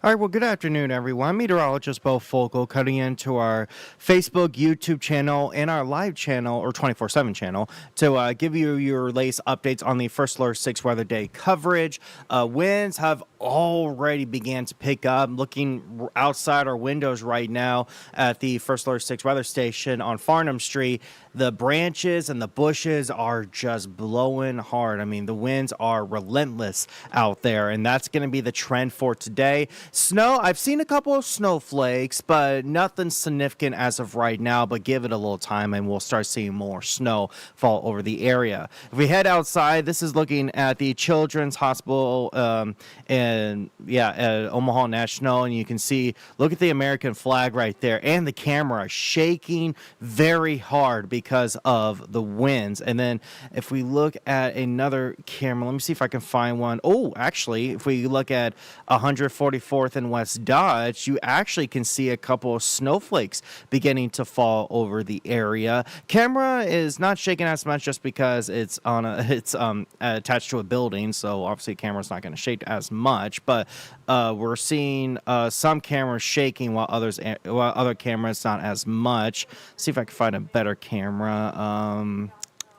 All right, well, good afternoon, everyone. Meteorologist Bo Fogal cutting into our Facebook, YouTube channel, and our live channel, or 24/7 channel, to give you your latest updates on the First Alert 6 Weather Day coverage. Winds have already began to pick up. Looking outside our windows right now at the First Alert 6 weather station on Farnham Street, the branches and the bushes are just blowing hard. I mean, the winds are relentless out there, and that's going to be the trend for today. Snow, I've seen a couple of snowflakes, but nothing significant as of right now, but give it a little time and we'll start seeing more snow fall over the area. If we head outside, this is looking at the Children's Hospital at Omaha National, and you can see, look at the American flag right there, and the camera shaking very hard because of the winds. And then if we look at another camera, let me see if I can find one. Oh, actually, if we look at 144th and West Dodge, you actually can see a couple of snowflakes beginning to fall over the area. Camera is not shaking as much just because it's attached to a building, so obviously camera's not going to shake as much, but we're seeing some cameras shaking while other cameras not as much. See if I can find a better camera.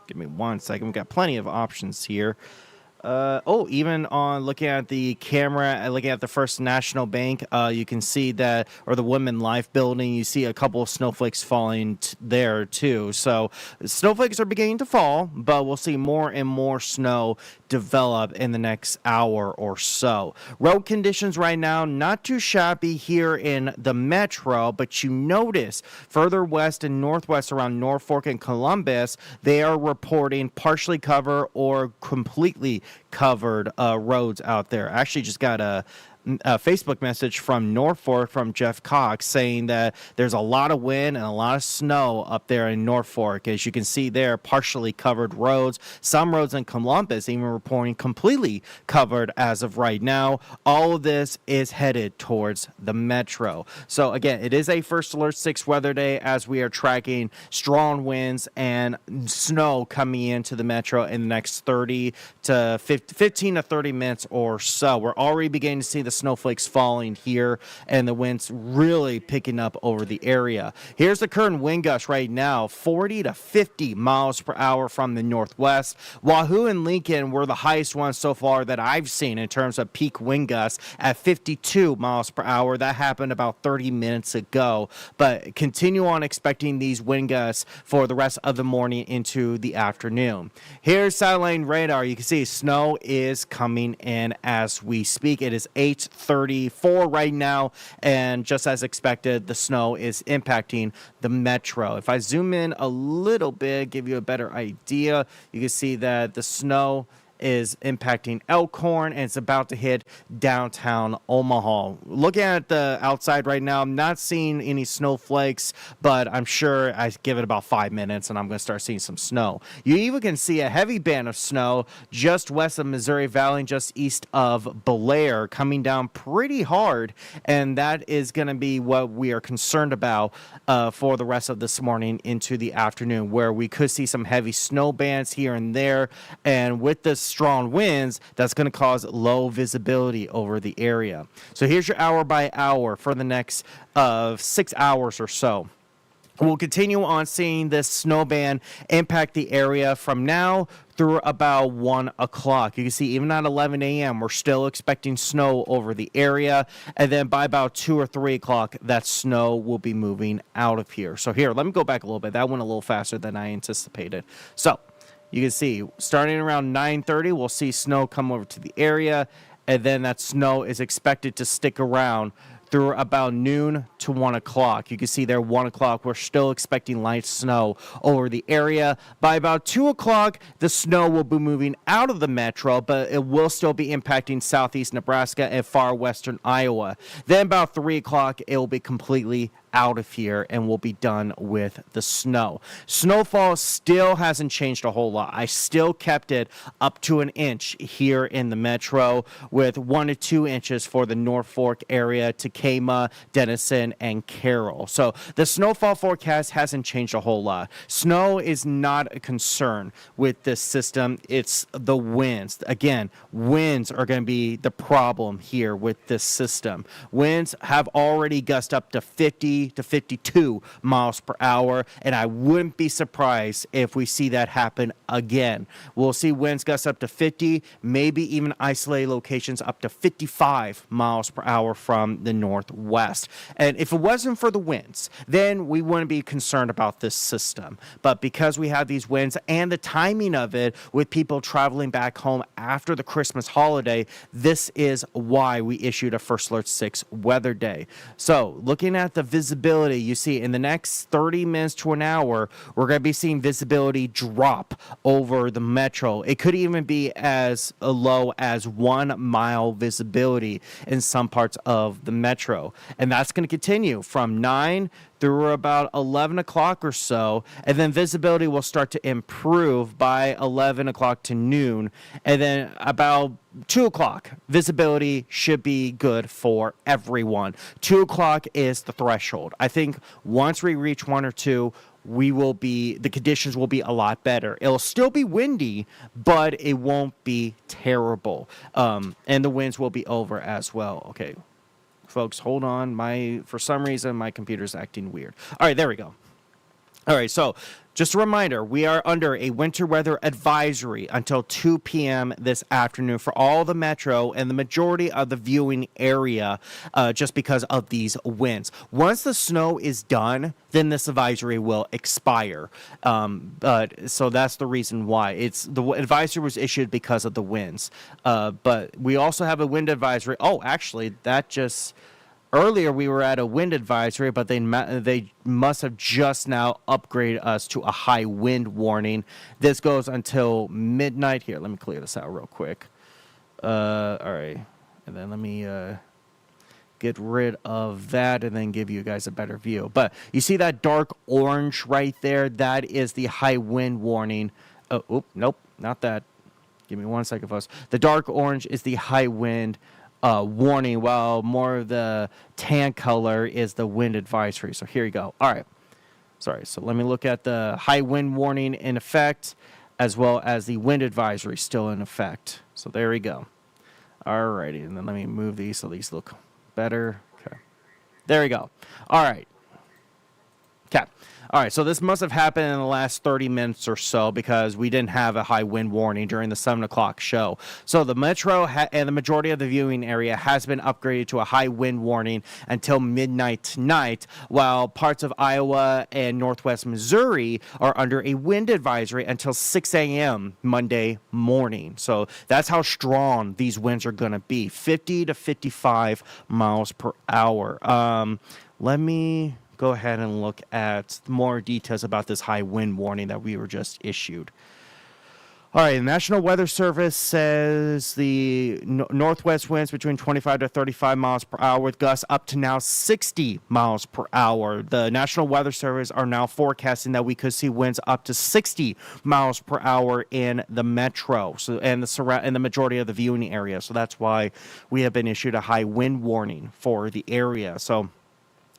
Give me 1 second. We've got plenty of options here. Even on looking at the camera, looking at the First National Bank, you can see that, or the Women Life building, you see a couple of snowflakes falling there too. So snowflakes are beginning to fall, but we'll see more and more snow develop in the next hour or so. Road conditions right now, not too shabby here in the metro, but you notice further west and northwest around Norfolk and Columbus, they are reporting partially covered or completely covered roads out there. I actually just got a Facebook message from Norfolk from Jeff Cox saying that there's a lot of wind and a lot of snow up there in Norfolk. As you can see there, partially covered roads. Some roads in Columbus even reporting completely covered as of right now. All of this is headed towards the metro. So again, it is a First Alert 6 weather day as we are tracking strong winds and snow coming into the metro in the next 15 to 30 minutes or so. We're already beginning to see the snowflakes falling here and the winds really picking up over the area. Here's the current wind gust right now, 40 to 50 miles per hour from the northwest. Wahoo and Lincoln were the highest ones so far that I've seen in terms of peak wind gusts at 52 miles per hour. That happened about 30 minutes ago, but continue on expecting these wind gusts for the rest of the morning into the afternoon. Here's satellite radar. You can see snow is coming in as we speak. It is 8:34 right now, and just as expected, the snow is impacting the metro. If I zoom in a little bit, give you a better idea, you can see that the snow is impacting Elkhorn, and it's about to hit downtown Omaha. Looking at the outside right now, I'm not seeing any snowflakes, but I'm sure I give it about 5 minutes and I'm going to start seeing some snow. You even can see a heavy band of snow just west of Missouri Valley, just east of Blair, coming down pretty hard, and that is going to be what we are concerned about for the rest of this morning into the afternoon, where we could see some heavy snow bands here and there, and with this strong winds, that's going to cause low visibility over the area. So here's your hour by hour for the next 6 hours or so. We'll continue on seeing this snow band impact the area from now through about 1 o'clock. You can see even at 11 a.m., we're still expecting snow over the area. And then by about 2 or 3 o'clock, that snow will be moving out of here. So here, let me go back a little bit. That went a little faster than I anticipated. So you can see starting around 9:30, we'll see snow come over to the area, and then that snow is expected to stick around through about noon to 1 o'clock. You can see there 1 o'clock, we're still expecting light snow over the area. By about 2 o'clock, the snow will be moving out of the metro, but it will still be impacting southeast Nebraska and far western Iowa. Then about 3 o'clock, it will be completely out of here and we'll be done with the snow. Snowfall still hasn't changed a whole lot. I still kept it up to an inch here in the metro, with 1 to 2 inches for the North Fork area, Tacoma, Denison, and Carroll. So the snowfall forecast hasn't changed a whole lot. Snow is not a concern with this system. It's the winds. Again, winds are going to be the problem here with this system. Winds have already gusted up to 50 to 52 miles per hour, and I wouldn't be surprised if we see that happen again. We'll see winds gust up to 50, maybe even isolated locations up to 55 miles per hour from the northwest. And if it wasn't for the winds, then we wouldn't be concerned about this system. But because we have these winds and the timing of it with people traveling back home after the Christmas holiday, this is why we issued a First Alert 6 weather day. So looking at the visibility, you see in the next 30 minutes to an hour, we're going to be seeing visibility drop over the metro. It could even be as low as 1 mile visibility in some parts of the metro. And that's going to continue from 9 through about 11 o'clock or so, and then visibility will start to improve by 11 o'clock to noon, and then about 2 o'clock, visibility should be good for everyone. 2 o'clock is the threshold. I think once we reach 1 or 2, the conditions will be a lot better. It'll still be windy, but it won't be terrible. And the winds will be over as well. Okay, folks, hold on. For some reason, my computer's acting weird. All right, there we go. All right, so just a reminder, we are under a winter weather advisory until 2 p.m. this afternoon for all the metro and the majority of the viewing area, just because of these winds. Once the snow is done, then this advisory will expire. So that's the reason why. The advisory was issued because of the winds. But we also have a wind advisory. Oh, actually, earlier, we were at a wind advisory, but they must have just now upgraded us to a high wind warning. This goes until midnight. Here, let me clear this out real quick. All right. And then let me get rid of that and then give you guys a better view. But you see that dark orange right there? That is the high wind warning. Nope, not that. Give me 1 second, folks. The dark orange is the high wind warning, while more of the tan color is the wind advisory. So here you go. All right. Sorry. So let me look at the high wind warning in effect, as well as the wind advisory still in effect. So there we go. All righty. And then let me move these so these look better. Okay. There we go. All right. Okay. All right, so this must have happened in the last 30 minutes or so because we didn't have a high wind warning during the 7 o'clock show. So the metro and the majority of the viewing area has been upgraded to a high wind warning until midnight tonight, while parts of Iowa and northwest Missouri are under a wind advisory until 6 a.m. Monday morning. So that's how strong these winds are going to be, 50 to 55 miles per hour. Let me go ahead and look at more details about this high wind warning that we were just issued. All right, the National Weather Service says the northwest winds between 25 to 35 miles per hour with gusts up to now 60 miles per hour. The National Weather Service are now forecasting that we could see winds up to 60 miles per hour in the metro and the majority of the viewing area. So that's why we have been issued a high wind warning for the area. So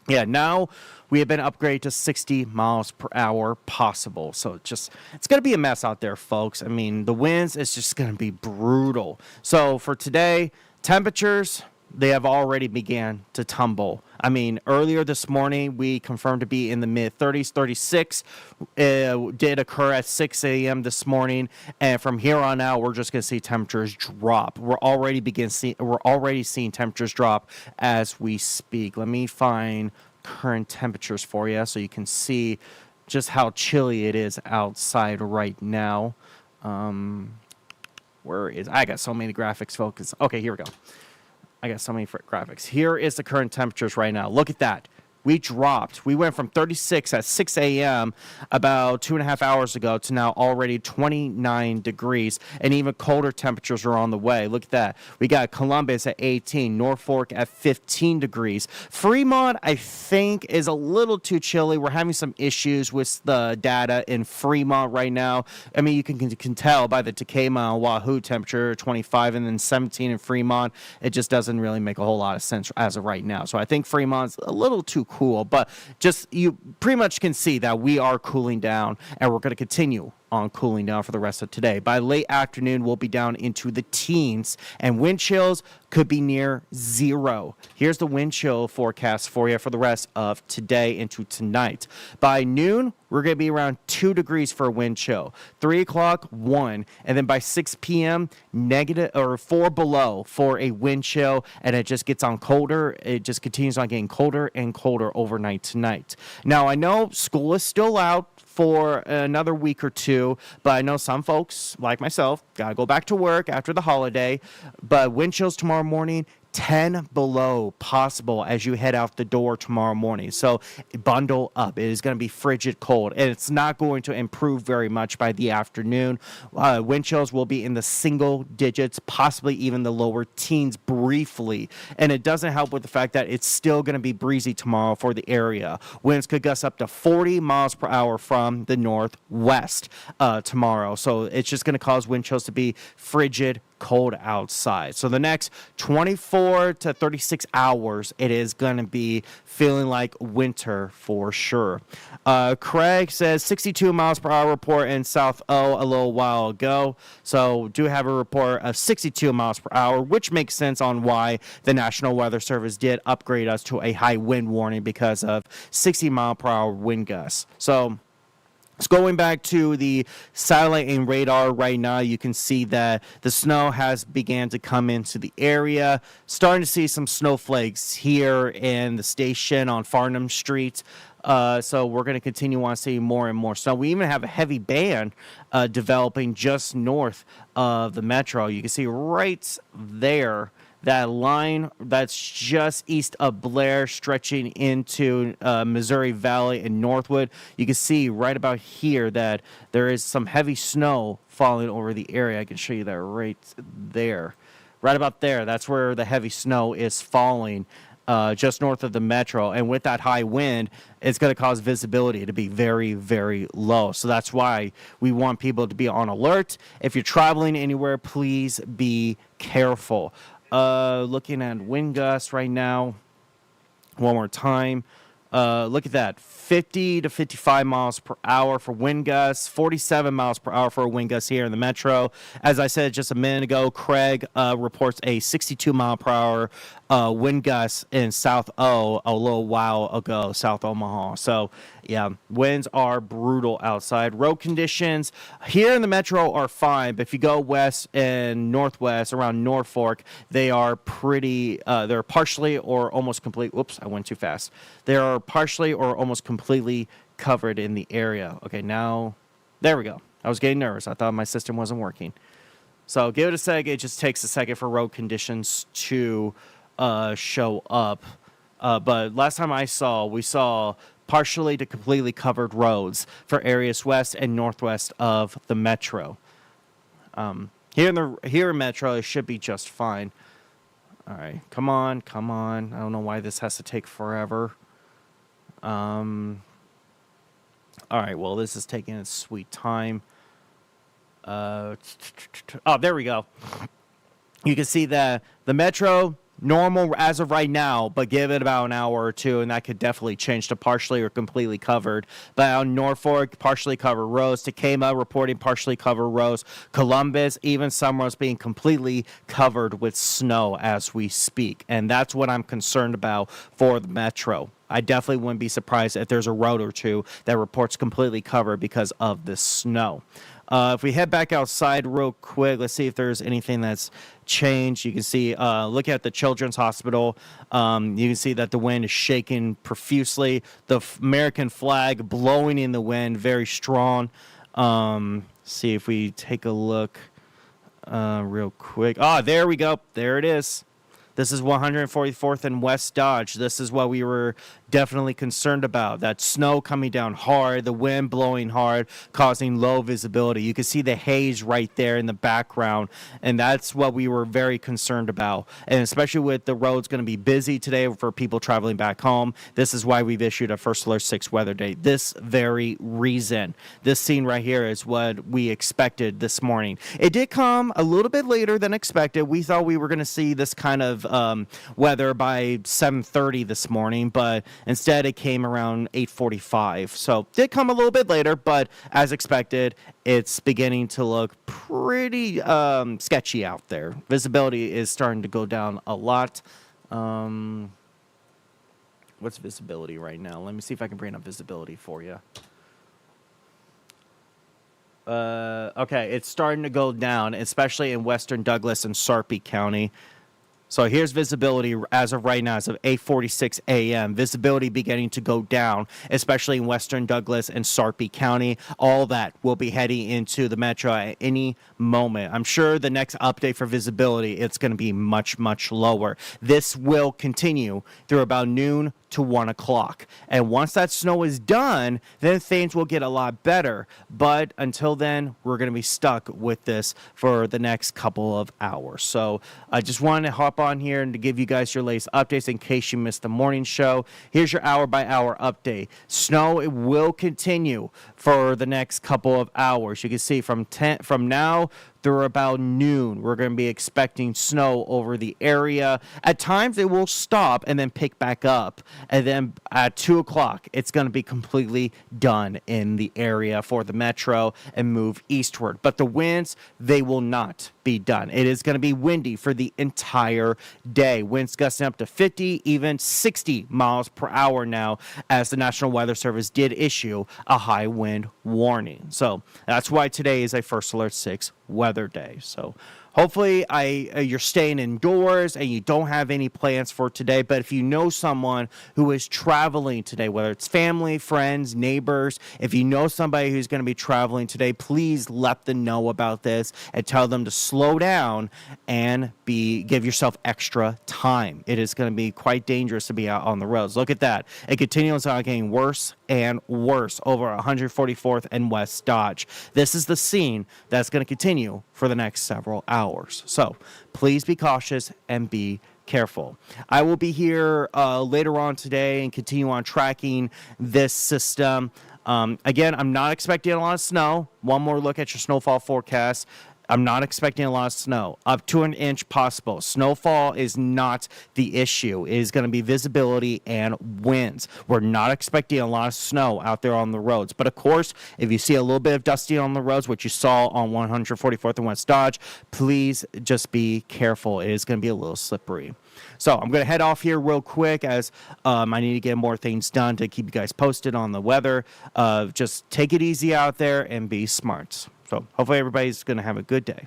yeah, now we have been upgraded to 60 miles per hour possible. So it's going to be a mess out there, folks. I mean, the winds is just going to be brutal. So for today, temperatures, they have already began to tumble. I mean, earlier this morning, we confirmed to be in the mid-30s. 36 did occur at 6 a.m. this morning. And from here on out, we're just going to see temperatures drop. We're already seeing temperatures drop as we speak. Let me find current temperatures for you so you can see just how chilly it is outside right now. I got so many graphics, folks. Okay, here we go. I got so many graphics. Here is the current temperatures right now. Look at that. we dropped. We went from 36 at 6 a.m. about 2.5 hours ago to now already 29 degrees, and even colder temperatures are on the way. Look at that. We got Columbus at 18, Norfolk at 15 degrees. Fremont, I think, is a little too chilly. We're having some issues with the data in Fremont right now. I mean, you can tell by the Tacoma and Wahoo temperature, 25 and then 17 in Fremont. It just doesn't really make a whole lot of sense as of right now. So I think Fremont's a little too cool, but just you pretty much can see that we are cooling down, and we're going to continue on cooling down for the rest of today. By late afternoon, we'll be down into the teens, and wind chills could be near 0. Here's the wind chill forecast for you for the rest of today into tonight. By noon, we're going to be around 2 degrees for a wind chill. 3 o'clock, 1. And then by 6 p.m., negative or 4 below for a wind chill. And it just gets on colder. It just continues on getting colder and colder overnight tonight. Now, I know school is still out for another week or two, but I know some folks, like myself, got to go back to work after the holiday. But wind chills tomorrow morning, 10 below possible as you head out the door tomorrow morning. So bundle up. It is going to be frigid cold, and it's not going to improve very much by the afternoon. Wind chills will be in the single digits, possibly even the lower teens briefly. And it doesn't help with the fact that it's still going to be breezy tomorrow for the area. Winds could gust up to 40 miles per hour from the northwest tomorrow. So it's just going to cause wind chills to be frigid cold outside. So the next 24 to 36 hours, it is going to be feeling like winter for sure. Craig says 62 miles per hour report in South O a little while ago. So do have a report of 62 miles per hour, which makes sense on why the National Weather Service did upgrade us to a high wind warning because of 60 mile per hour wind gusts. So going back to the satellite and radar right now, you can see that the snow has began to come into the area. Starting to see some snowflakes here in the station on Farnham Street. So we're going to continue on seeing more and more snow. We even have a heavy band developing just north of the metro. You can see right there that line that's just east of Blair, stretching into Missouri Valley and Northwood. You can see right about here that there is some heavy snow falling over the area. I can show you that right there. Right about there, that's where the heavy snow is falling, just north of the metro. And with that high wind, it's going to cause visibility to be very, very low. So that's why we want people to be on alert. If you're traveling anywhere, please be careful. Looking at wind gusts right now, one more time. Look at that, 50 to 55 miles per hour for wind gusts, 47 miles per hour for a wind gust here in the metro. As I said just a minute ago, Craig reports a 62 mile per hour wind gust in South O a little while ago, South Omaha. So, yeah, winds are brutal outside. Road conditions here in the metro are fine, but if you go west and northwest around Norfolk, they are pretty, they're partially or almost complete. Whoops, I went too fast. They are partially or almost completely covered in the area. Okay, now, there we go. I was getting nervous. I thought my system wasn't working. So give it a sec. It just takes a second for road conditions to show up. But last time we saw partially to completely covered roads for areas west and northwest of the metro. Here in metro, it should be just fine. All right, come on. I don't know why this has to take forever. All right, well, this is taking its sweet time. Oh, there we go. You can see that the metro, normal as of right now, but give it about an hour or two, and that could definitely change to partially or completely covered. But on Norfolk, partially covered roads. Tacoma reporting partially covered roads. Columbus, even some roads being completely covered with snow as we speak. And that's what I'm concerned about for the metro. I definitely wouldn't be surprised if there's a road or two that reports completely covered because of the snow. If we head back outside real quick, let's see if there's anything that's changed. You can see, look at the Children's Hospital. You can see that the wind is shaking profusely. The American flag blowing in the wind, very strong. See if we take a look real quick. There we go. There it is. This is 144th and West Dodge. This is what we were definitely concerned about. That snow coming down hard, the wind blowing hard, causing low visibility. You can see the haze right there in the background, and that's what we were very concerned about. And especially with the roads going to be busy today for people traveling back home, this is why we've issued a First Alert 6 weather day. This very reason. This scene right here is what we expected this morning. It did come a little bit later than expected. We thought we were going to see this kind of weather by 7:30 this morning, but instead it came around 8:45. So did come a little bit later, but as expected, it's beginning to look pretty sketchy out there. Visibility is starting to go down a lot. What's visibility right now? Let me see if I can bring up visibility for you. Okay, it's starting to go down, especially in western Douglas and Sarpy County. So here's visibility as of right now, as of 8:46 a.m. Visibility beginning to go down, especially in western Douglas and Sarpy County. All that will be heading into the metro at any moment. I'm sure the next update for visibility, it's going to be much, much lower. This will continue through about noon to 1 o'clock. And once that snow is done, then things will get a lot better. But until then, we're going to be stuck with this for the next couple of hours. So I just wanted to hop on here and to give you guys your latest updates in case you missed the morning show. Here's your hour-by-hour update. Snow, it will continue for the next couple of hours. You can see from now through about noon, we're going to be expecting snow over the area. At times, it will stop and then pick back up. And then at 2 o'clock, it's going to be completely done in the area for the metro and move eastward. But the winds, they will not be done. It is going to be windy for the entire day. Winds gusting up to 50, even 60 miles per hour now, as the National Weather Service did issue a high wind warning. So that's why today is a First Alert 6 weather day. So hopefully you're staying indoors and you don't have any plans for today. But if you know someone who is traveling today, whether it's family, friends, neighbors, if you know somebody who's going to be traveling today, please let them know about this and tell them to slow down and give yourself extra time. It is going to be quite dangerous to be out on the roads. Look at that. It continues on getting worse and worse over 144th and West Dodge. This is the scene that's going to continue for the next several hours. So please be cautious and be careful. I will be here later on today and continue on tracking this system. Again, I'm not expecting a lot of snow. One more look at your snowfall forecast. I'm not expecting a lot of snow, up to an inch possible. Snowfall is not the issue. It is going to be visibility and winds. We're not expecting a lot of snow out there on the roads. But of course, if you see a little bit of dusting on the roads, which you saw on 144th and West Dodge, please just be careful. It is going to be a little slippery. So I'm going to head off here real quick as I need to get more things done to keep you guys posted on the weather. Just take it easy out there and be smart. So hopefully everybody's going to have a good day.